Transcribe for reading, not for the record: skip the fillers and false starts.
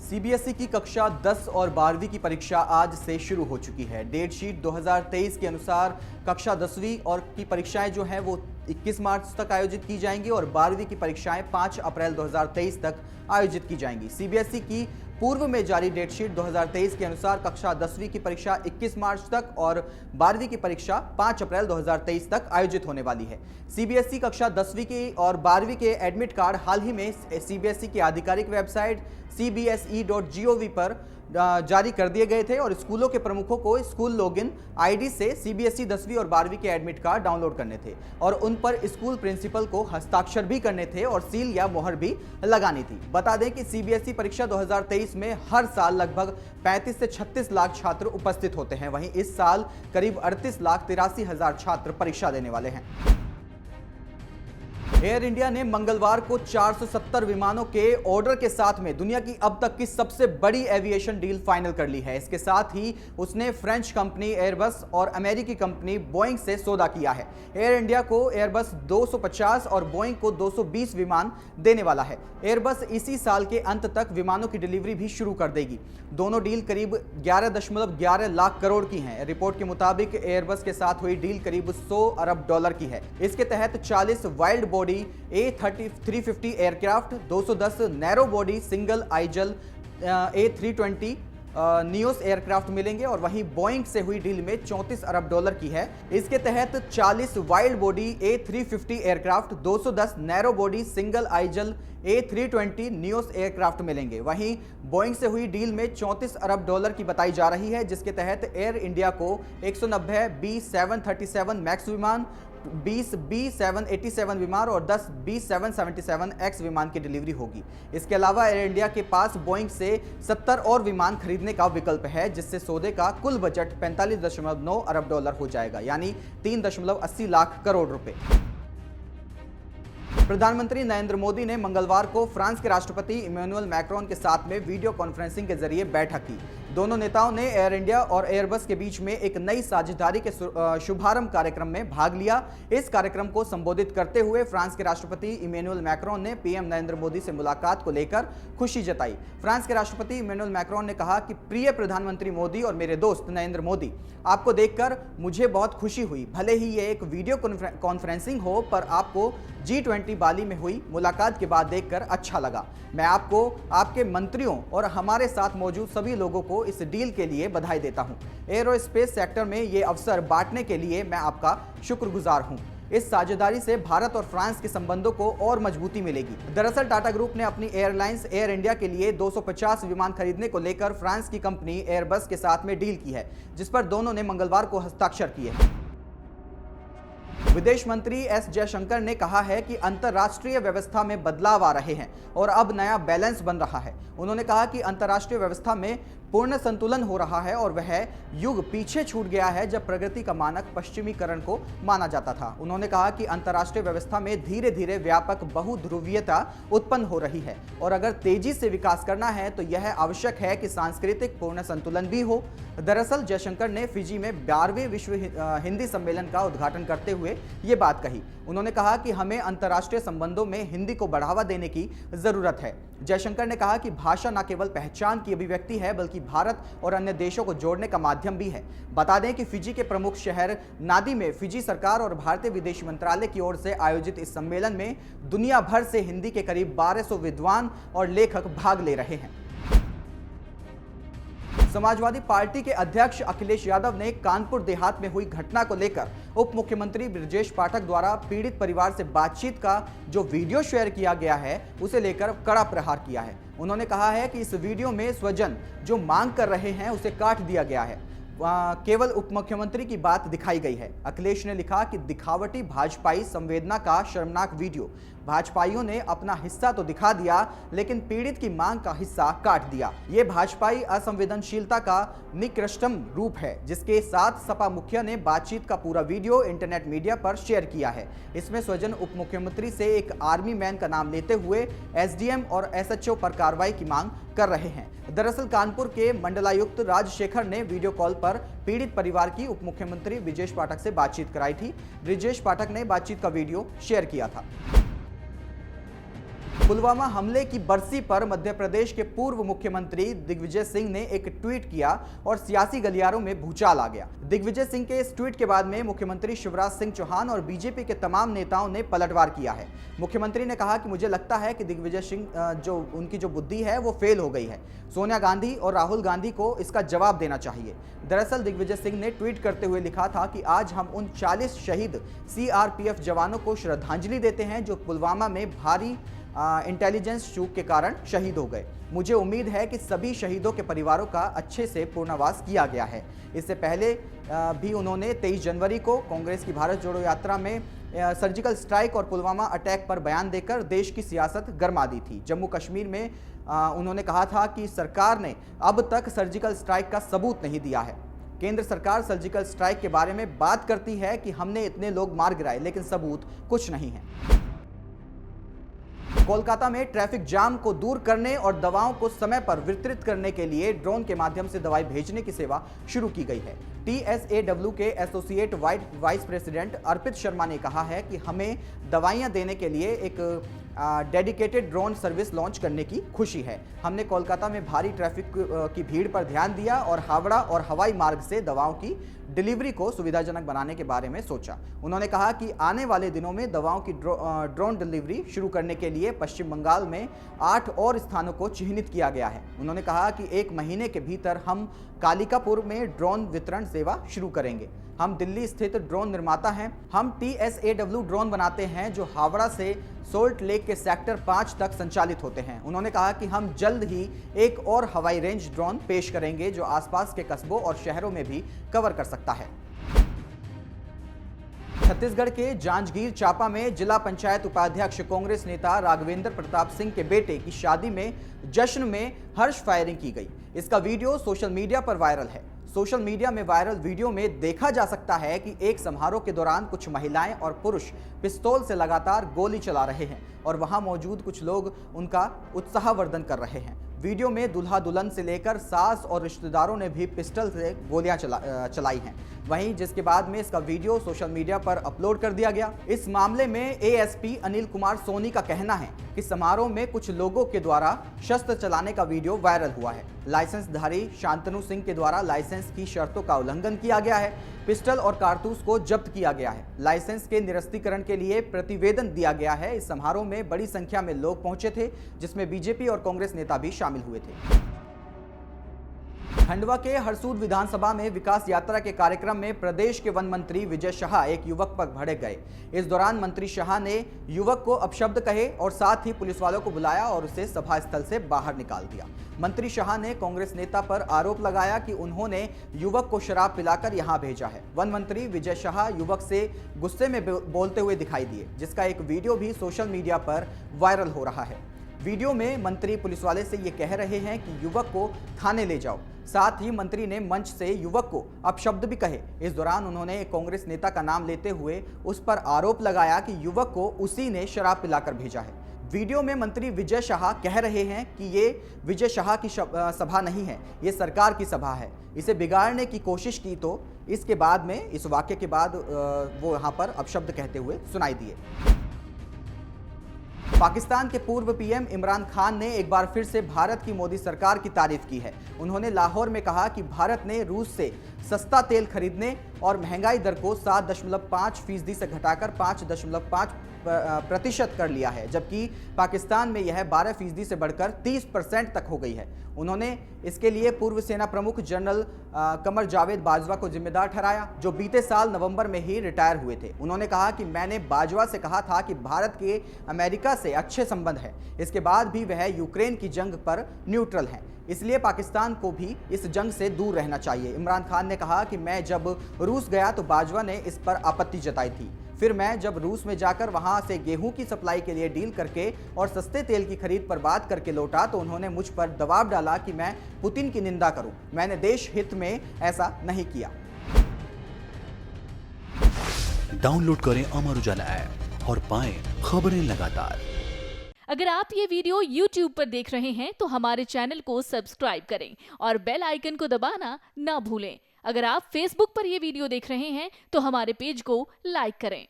CBSE की कक्षा 10 और 12वीं की परीक्षा आज से शुरू हो चुकी है। डेट शीट 2023 के अनुसार कक्षा 10वीं और की परीक्षाएं जो हैं वो 21 मार्च तक आयोजित की जाएंगी और 12वीं की परीक्षाएं 5 अप्रैल 2023 तक आयोजित की जाएंगी। सीबीएसई की पूर्व में जारी डेट शीट 2023 के अनुसार कक्षा 10वीं की परीक्षा 21 मार्च तक और 12वीं की परीक्षा 5 अप्रैल 2023 तक आयोजित होने वाली है। सीबीएसई कक्षा 10वीं की और 12वीं के एडमिट कार्ड हाल ही में सीबीएसई की आधिकारिक वेबसाइट cbse.gov पर जारी कर दिए गए थे और स्कूलों के प्रमुखों को स्कूल लॉगिन आईडी से सीबीएसई 10वीं और 12वीं के एडमिट कार्ड डाउनलोड करने थे और उन पर स्कूल प्रिंसिपल को हस्ताक्षर भी करने थे और सील या मोहर भी लगानी थी। बता दें कि सीबीएसई परीक्षा 2023 में हर साल लगभग 35 से 36 लाख छात्र उपस्थित होते हैं। वहीं इस साल करीब 38,83,000 छात्र परीक्षा देने वाले हैं। एयर इंडिया ने मंगलवार को 470 विमानों के ऑर्डर के साथ में दुनिया की अब तक की सबसे बड़ी एविएशन डील फाइनल कर ली है। इसके साथ ही उसने फ्रेंच कंपनी एयरबस और अमेरिकी कंपनी बोइंग से सौदा किया है। एयर इंडिया को एयरबस 250 और बोइंग को 220 विमान देने वाला है। एयरबस इसी साल के अंत तक विमानों की डिलीवरी भी शुरू कर देगी। दोनों डील करीब 11.11 लाख करोड़ की हैं। रिपोर्ट के मुताबिक एयरबस के साथ हुई डील करीब 100 अरब डॉलर की है। इसके तहत 40 wild body A350 aircraft, 210 narrow body single Aizawl A320 Nios aircraft मिलेंगे और वहीं बोइंग से हुई डील में 34 अरब डॉलर की है। इसके तहत 40 wild body A350 aircraft, 210 narrow body single Aizawl A320 Nios aircraft मिलेंगे। वहीं बोइंग से हुई डील में 34 अरब डॉलर की बताई जा रही है, जिसके तहत एयर इंडिया को 190 B737 मैक्स विमान, 20 B787 विमान और 10 B777X विमान की डिलीवरी होगी। इसके अलावा एयर इंडिया के पास बोइंग से 70 और विमान खरीदने का विकल्प है, जिससे सौदे का कुल बजट 45.9 अरब डॉलर हो जाएगा, यानी 3.80 लाख करोड़ रुपए। प्रधानमंत्री नरेंद्र मोदी ने मंगलवार को फ्रांस के राष्ट्रपति इमैनुअल मैक्रोन के साथ में वीडियो कॉन्फ्रेंसिंग के जरिए बैठक की। दोनों नेताओं ने एयर इंडिया और एयरबस के बीच में एक नई साझेदारी के शुभारंभ कार्यक्रम में भाग लिया। इस कार्यक्रम को संबोधित करते हुए फ्रांस के राष्ट्रपति इमैनुअल मैक्रोन ने पीएम नरेंद्र मोदी से मुलाकात को लेकर खुशी जताई। फ्रांस के राष्ट्रपति इमैनुअल मैक्रोन ने कहा कि प्रिय प्रधानमंत्री मोदी और मेरे दोस्त नरेंद्र मोदी, आपको देखकर मुझे बहुत खुशी हुई। भले ही ये एक वीडियो कॉन्फ्रेंसिंग हो, पर आपको G20 बाली में हुई मुलाकात के बाद देखकर अच्छा लगा। मैं आपको, आपके मंत्रियों और हमारे साथ मौजूद सभी लोगों को इस डील के लिए बधाई देता हूं। एरोस्पेस सेक्टर में ये अवसर बांटने के लिए मैं आपका शुक्रगुजार हूं। इस साझेदारी से भारत और फ्रांस के संबंधों को और मजबूती मिलेगी। दरअसल टाटा ग्रुप ने अपनी एयरलाइंस एयर इंडिया के लिए 250 विमान खरीदने को लेकर फ्रांस की कंपनी एयरबस के साथ में डील की है, जिस पर दोनों ने मंगलवार को हस्ताक्षर किए हैं। विदेश मंत्री एस जयशंकर ने कहा है कि अंतर्राष्ट्रीय व्यवस्था में बदलाव आ रहे हैं और अब नया बैलेंस बन रहा है। उन्होंने कहा कि अंतर्राष्ट्रीय व्यवस्था में पूर्ण संतुलन हो रहा है और वह युग पीछे छूट गया है जब प्रगति का मानक पश्चिमीकरण को माना जाता था। उन्होंने कहा कि अंतर्राष्ट्रीय व्यवस्था में धीरे धीरे व्यापक बहुध्रुवीयता उत्पन्न हो रही है और अगर तेजी से विकास करना है तो यह आवश्यक है कि सांस्कृतिक पूर्ण संतुलन भी हो। दरअसल जयशंकर ने फिजी में 12वें विश्व हिंदी सम्मेलन का उद्घाटन करते हुए ये बात कही। उन्होंने कहा कि हमें अंतर्राष्ट्रीय संबंधों में हिंदी को बढ़ावा देने की जरूरत है। जयशंकर ने कहा कि भाषा न केवल पहचान की अभिव्यक्ति है, बल्कि भारत और अन्य देशों को जोड़ने का माध्यम भी है। बता दें कि फिजी के प्रमुख शहर नादी में फिजी सरकार और भारतीय विदेश मंत्रालय की ओर से आयोजित इस सम्मेलन में दुनिया भर से हिंदी के करीब 1200 विद्वान और लेखक भाग ले रहे हैं। समाजवादी पार्टी के अध्यक्ष अखिलेश यादव ने कानपुर देहात में हुई घटना को लेकर उप मुख्यमंत्री ब्रजेश पाठक द्वारा पीड़ित परिवार से बातचीत का जो वीडियो शेयर किया गया है, उसे लेकर कड़ा प्रहार किया है। उन्होंने कहा है कि इस वीडियो में स्वजन जो मांग कर रहे हैं उसे काट दिया गया है, केवल उप मुख्यमंत्री की बात दिखाई गई है। अखिलेश ने लिखा कि दिखावटी भाजपाई संवेदना का शर्मनाक वीडियो, भाजपाइयों ने अपना हिस्सा तो दिखा दिया लेकिन पीड़ित की मांग का हिस्सा काट दिया। ये भाजपाई असंवेदनशीलता का निकृष्टतम रूप है, जिसके साथ सपा मुखिया ने बातचीत का पूरा वीडियो इंटरनेट मीडिया पर शेयर किया है। इसमें स्वजन उप मुख्यमंत्री से एक आर्मी मैन का नाम लेते हुए एसडीएम और एसएचओ पर कार्रवाई की मांग कर रहे हैं। दरअसल कानपुर के मंडलायुक्त राजशेखर ने वीडियो कॉल पर पीड़ित परिवार की उप मुख्यमंत्री ब्रजेश पाठक से बातचीत कराई थी। ब्रजेश पाठक ने बातचीत का वीडियो शेयर किया था। पुलवामा हमले की बरसी पर मध्य प्रदेश के पूर्व मुख्यमंत्री दिग्विजय सिंह ने एक ट्वीट किया और सियासी गलियारों में भूचाल आ गया। दिग्विजय सिंह के इस ट्वीट के बाद में मुख्यमंत्री शिवराज सिंह चौहान और बीजेपी के तमाम नेताओं ने पलटवार किया है। मुख्यमंत्री ने कहा कि मुझे लगता है कि दिग्विजय सिंह उनकी जो बुद्धि है वो फेल हो गई है। सोनिया गांधी और राहुल गांधी को इसका जवाब देना चाहिए। दरअसल दिग्विजय सिंह ने ट्वीट करते हुए लिखा था कि आज हम उन 40 शहीद सीआरपीएफ जवानों को श्रद्धांजलि देते हैं जो पुलवामा में भारी इंटेलिजेंस चूक के कारण शहीद हो गए। मुझे उम्मीद है कि सभी शहीदों के परिवारों का अच्छे से पुनर्वास किया गया है। इससे पहले भी उन्होंने 23 जनवरी को कांग्रेस की भारत जोड़ो यात्रा में सर्जिकल स्ट्राइक और पुलवामा अटैक पर बयान देकर देश की सियासत गरमा दी थी। जम्मू कश्मीर में उन्होंने कहा था कि सरकार ने अब तक सर्जिकल स्ट्राइक का सबूत नहीं दिया है। केंद्र सरकार सर्जिकल स्ट्राइक के बारे में बात करती है कि हमने इतने लोग मार गिराए, लेकिन सबूत कुछ नहीं है। कोलकाता में ट्रैफिक जाम को दूर करने और दवाओं को समय पर वितरित करने के लिए ड्रोन के माध्यम से दवाई भेजने की सेवा शुरू की गई है। TSAW के एसोसिएट वाइस प्रेसिडेंट अर्पित शर्मा ने कहा है कि हमें दवाइयां देने के लिए एक डेडिकेटेड ड्रोन सर्विस लॉन्च करने की खुशी है। हमने कोलकाता में भारी ट्रैफिक की भीड़ पर ध्यान दिया और हावड़ा और हवाई मार्ग से दवाओं की डिलीवरी को सुविधाजनक बनाने के बारे में सोचा। उन्होंने कहा कि आने वाले दिनों में दवाओं की ड्रोन डिलीवरी शुरू करने के लिए पश्चिम बंगाल में 8 और स्थानों को चिन्हित किया गया है। उन्होंने कहा कि 1 महीने के भीतर हम कालिकापुर में ड्रोन वितरण सेवा शुरू करेंगे। हम दिल्ली स्थित ड्रोन निर्माता हैं। हम TSAW ड्रोन बनाते हैं जो हावड़ा से सोल्ट लेक के सेक्टर 5 तक संचालित होते हैं। उन्होंने कहा कि हम जल्द ही एक और हवाई रेंज ड्रोन पेश करेंगे जो आसपास के कस्बों और शहरों में भी कवर कर सकता है। छत्तीसगढ़ के जांजगीर चांपा में जिला पंचायत उपाध्यक्ष कांग्रेस नेता राघवेंद्र प्रताप सिंह के बेटे की शादी में जश्न में हर्ष फायरिंग की गई। इसका वीडियो सोशल मीडिया पर वायरल है। सोशल मीडिया में वायरल वीडियो में देखा जा सकता है कि एक समारोह के दौरान कुछ महिलाएं और पुरुष पिस्तौल से लगातार गोली चला रहे हैं और वहां मौजूद कुछ लोग उनका उत्साहवर्धन कर रहे हैं। वीडियो में दूल्हा दुल्हन से लेकर सास और रिश्तेदारों ने भी पिस्टल से गोलियां चलाई हैं। वहीं जिसके बाद में इसका वीडियो सोशल मीडिया पर अपलोड कर दिया गया। इस मामले में ASP अनिल कुमार सोनी का कहना है कि समारोह में कुछ लोगों के द्वारा शस्त्र चलाने का वीडियो वायरल हुआ है। लाइसेंसधारी शांतनु सिंह के द्वारा लाइसेंस की शर्तों का उल्लंघन किया गया है। पिस्टल और कारतूस को जब्त किया गया है। लाइसेंस के निरस्तीकरण के लिए प्रतिवेदन दिया गया है। इस समारोह में बड़ी संख्या में लोग पहुंचे थे, जिसमें बीजेपी और कांग्रेस नेता भी शामिल हुए थे। खंडवा के हरसूद विधानसभा में विकास यात्रा के कार्यक्रम में प्रदेश के वन मंत्री विजय शाह एक युवक पर भड़क गए। इस दौरान मंत्री शाह ने युवक को अपशब्द कहे और साथ ही पुलिस वालों को बुलाया और उसे सभा स्थल से बाहर निकाल दिया। मंत्री शाह ने कांग्रेस नेता पर आरोप लगाया कि उन्होंने युवक को शराब पिलाकर यहां भेजा है। वन मंत्री विजय शाह युवक से गुस्से में बोलते हुए दिखाई दिए, जिसका एक वीडियो भी सोशल मीडिया पर वायरल हो रहा है। वीडियो में मंत्री पुलिस वाले से ये कह रहे हैं कि युवक को थाने ले जाओ। साथ ही मंत्री ने मंच से युवक को अपशब्द भी कहे। इस दौरान उन्होंने एक कांग्रेस नेता का नाम लेते हुए उस पर आरोप लगाया कि युवक को उसी ने शराब पिलाकर भेजा है। वीडियो में मंत्री विजय शाह कह रहे हैं कि ये विजय शाह की सभा नहीं है, ये सरकार की सभा है। इसे बिगाड़ने की कोशिश की तो इसके बाद में, इस वाक्य के बाद वो यहाँ पर अपशब्द कहते हुए सुनाई दिए। पाकिस्तान के पूर्व पीएम इमरान खान ने एक बार फिर से भारत की मोदी सरकार की तारीफ की है। उन्होंने लाहौर में कहा कि भारत ने रूस से सस्ता तेल खरीदने और महंगाई दर को 7.5% से घटाकर 5.5% कर लिया है, जबकि पाकिस्तान में यह 12% से बढ़कर 30% तक हो गई है। उन्होंने इसके लिए पूर्व सेना प्रमुख जनरल कमर जावेद बाजवा को जिम्मेदार ठहराया, जो बीते साल नवंबर में ही रिटायर हुए थे। उन्होंने कहा कि मैंने बाजवा से कहा था कि भारत के अमेरिका से अच्छे संबंध हैं, इसके बाद भी वह यूक्रेन की जंग पर न्यूट्रल हैं, इसलिए पाकिस्तान को भी इस जंग से दूर रहना चाहिए। इमरान खान ने कहा कि मैं जब रूस गया तो बाजवा ने इस पर आपत्ति जताई थी। फिर मैं जब रूस में जाकर वहां से गेहूं की सप्लाई के लिए डील करके और सस्ते तेल की खरीद पर बात करके लौटा तो उन्होंने मुझ पर दबाव डाला कि मैं पुतिन की निंदा करूं। मैंने देश हित में ऐसा नहीं किया। डाउनलोड करें अमर उजाला ऐप और पाएं खबरें लगातार। अगर आप ये वीडियो YouTube पर देख रहे हैं तो हमारे चैनल को सब्सक्राइब करें और बेल आइकन को दबाना ना भूलें। अगर आप Facebook पर ये वीडियो देख रहे हैं तो हमारे पेज को लाइक करें।